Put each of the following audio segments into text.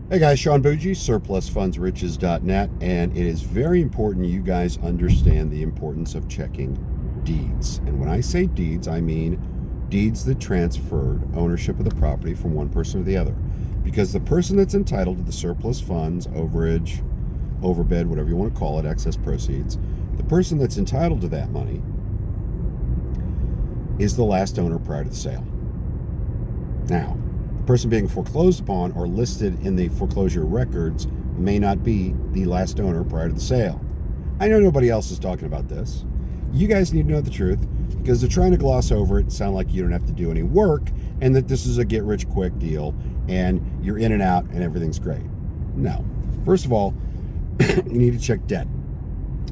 Hey guys, Sean Bougie, surplusfundsriches.net, and it is very important you guys understand the importance of checking deeds. And when I say deeds, I mean deeds that transferred ownership of the property from one person to the other. Because the person that's entitled to the surplus funds, overage, overbid, whatever you want to call it, excess proceeds, the person that's entitled to that money is the last owner prior to the sale. Now, person being foreclosed upon or listed in the foreclosure records may not be the last owner prior to the sale. I know nobody else is talking about this. You guys need to know the truth because they're trying to gloss over it and sound like you don't have to do any work and that this is a get-rich-quick deal and you're in and out and everything's great. No. First of all, you need to check debt.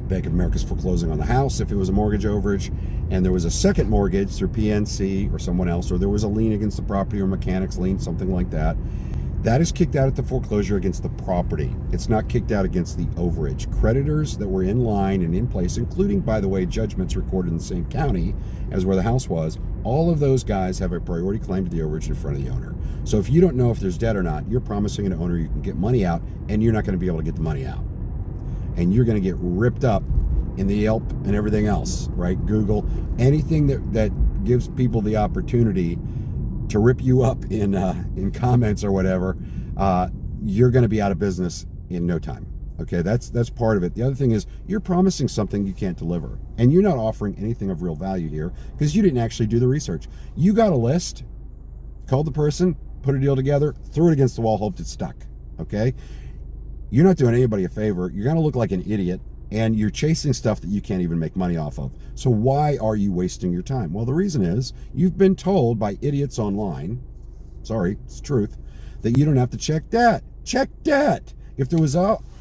Bank of America's foreclosing on the house if it was a mortgage overage, and there was a second mortgage through PNC or someone else, or there was a lien against the property or mechanics lien, something like that. That is kicked out at the foreclosure against the property. It's not kicked out against the overage. Creditors that were in line and in place, including, by the way, judgments recorded in the same county as where the house was, all of those guys have a priority claim to the overage in front of the owner. So if you don't know if there's debt or not, you're promising an owner you can get money out, and you're not going to be able to get the money out. And you're going to get ripped up in the Yelp and everything else, right? Google, anything that gives people the opportunity to rip you up in comments or whatever, you're going to be out of business in no time. Okay, that's part of it. The other thing is you're promising something you can't deliver, and you're not offering anything of real value here because you didn't actually do the research. You got a list, called the person, put a deal together, threw it against the wall, hoped it stuck. Okay. You're not doing anybody a favor. You're going to look like an idiot, and you're chasing stuff that you can't even make money off of. So why are you wasting your time? Well, the reason is you've been told by idiots online, sorry, it's the truth, that you don't have to check debt. Check debt. If there was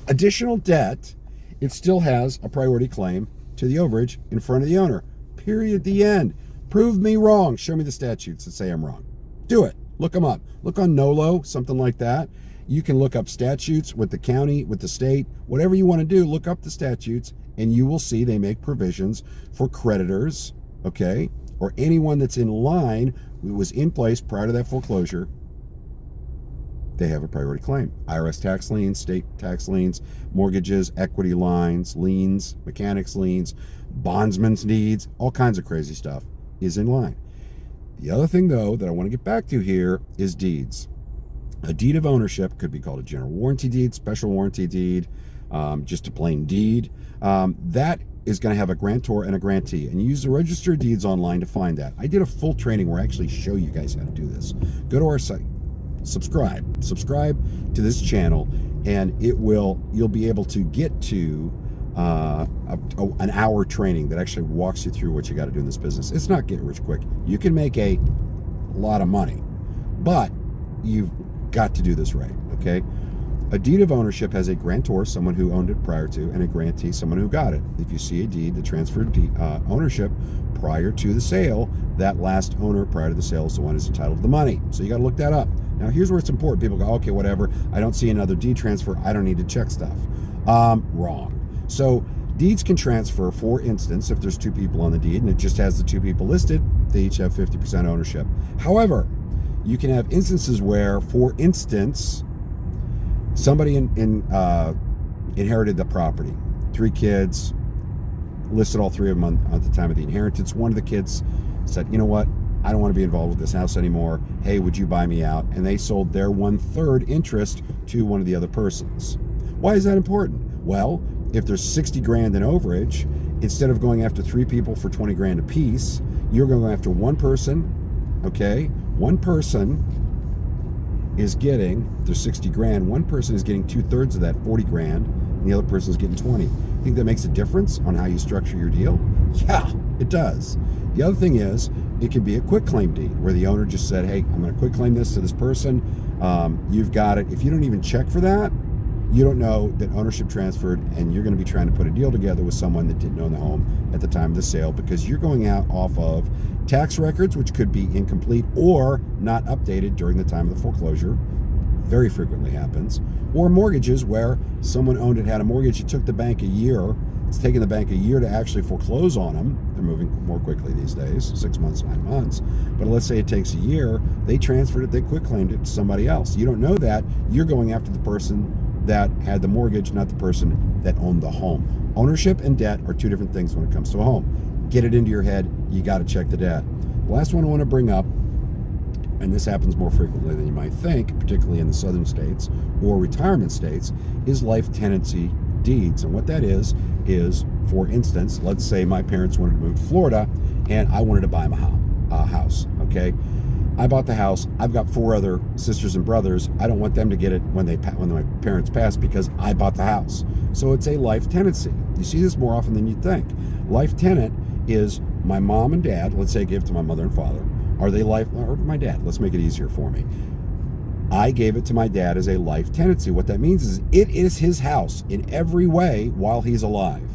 additional debt, it still has a priority claim to the overage in front of the owner. Period. The end. Prove me wrong. Show me the statutes that say I'm wrong. Do it. Look them up. Look on NOLO, something like that. You can look up statutes with the county, with the state, whatever you want to do, look up the statutes, and you will see they make provisions for creditors, okay, or anyone that's in line, who was in place prior to that foreclosure. They have a priority claim. IRS tax liens, state tax liens, mortgages, equity lines, liens, mechanics liens, bondsman's deeds, all kinds of crazy stuff is in line. The other thing, though, that I want to get back to here is deeds. A deed of ownership could be called a general warranty deed, special warranty deed, just a plain deed. That is going to have a grantor and a grantee, and you use the register of deeds online to find that. I did a full training where I actually show you guys how to do this. Go to our site, subscribe to this channel, and you'll be able to get to an hour training that actually walks you through what you got to do in this business. It's not get rich quick. You can make a lot of money, but you've got to do this right, okay? A deed of ownership has a grantor, someone who owned it prior to, and a grantee, someone who got it. If you see a deed that transferred ownership prior to the sale, that last owner prior to the sale is the one who's entitled to the money. So you got to look that up. Now, here's where it's important. People go, okay, whatever. I don't see another deed transfer. I don't need to check stuff. Wrong. So deeds can transfer, for instance, if there's two people on the deed and it just has the two people listed, they each have 50% ownership. However, you can have instances where, for instance, somebody inherited the property. 3 kids, listed all 3 of them at the time of the inheritance. One of the kids said, you know what, I don't want to be involved with this house anymore. Hey, would you buy me out? And they sold their 1/3 interest to one of the other persons. Why is that important? Well, if there's 60 grand in overage, instead of going after 3 people for 20 grand a piece, you're going after one person, okay? One person is getting, there's 60 grand, one person is getting 2/3 of that, 40 grand, and the other person is getting 20. Think that makes a difference on how you structure your deal? Yeah, it does. The other thing is, it could be a quick claim deed where the owner just said, hey, I'm going to quick claim this to this person. You've got it. If you don't even check for that, you don't know that ownership transferred, and you're going to be trying to put a deal together with someone that didn't own the home at the time of the sale, because you're going out off of tax records, which could be incomplete or not updated during the time of the foreclosure. Very frequently happens. Or mortgages where someone owned it, had a mortgage. It took the bank a year It's taking the bank a year to actually foreclose on them. They're moving more quickly these days, 6 months, 9 months. But let's say it takes a year. They transferred it, they quitclaimed it to somebody else. You don't know that. You're going after the person that had the mortgage, not the person that owned the home. Ownership and debt are two different things when it comes to a home. Get it into your head. You got to check the debt. The last one I want to bring up, and this happens more frequently than you might think, particularly in the southern states or retirement states, is life tenancy deeds. And what that is, for instance, let's say my parents wanted to move to Florida and I wanted to buy them a house, okay? I bought the house. I've got 4 other sisters and brothers. I don't want them to get it when my parents pass because I bought the house. So it's a life tenancy. You see this more often than you'd think. Life tenant is my mom and dad. Let's say I gave it to my mother and father. Are they life, or my dad? Let's make it easier for me. I gave it to my dad as a life tenancy. What that means is it is his house in every way while he's alive.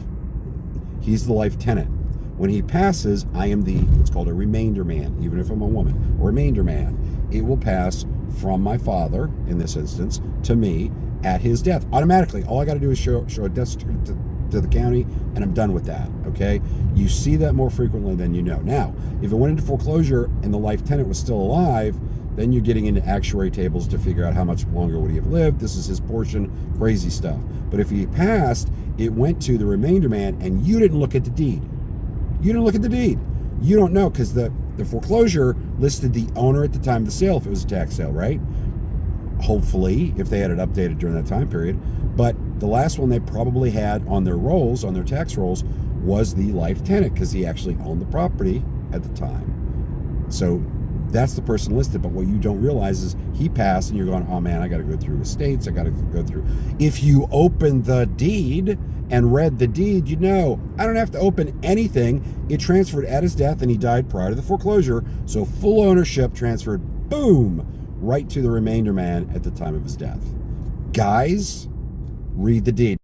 He's the life tenant. When he passes, I am what's called a remainder man, even if I'm a woman. A remainder man. It will pass from my father, in this instance, to me at his death. Automatically, all I got to do is show a death certificate to the county, and I'm done with that, okay? You see that more frequently than you know. Now, if it went into foreclosure and the life tenant was still alive, then you're getting into actuary tables to figure out how much longer would he have lived. This is his portion, crazy stuff. But if he passed, it went to the remainder man, and you didn't look at the deed. You didn't look at the deed. You don't know because the foreclosure listed the owner at the time of the sale if it was a tax sale, right? Hopefully, if they had it updated during that time period. But the last one they probably had on their rolls, on their tax rolls, was the life tenant because he actually owned the property at the time. So that's the person listed. But what you don't realize is he passed and you're going, oh man, I got to go through estates. I got to go through. If you open the deed and read the deed, you know, I don't have to open anything. It transferred at his death and he died prior to the foreclosure. So full ownership transferred, boom, right to the remainder man at the time of his death. Guys, read the deed.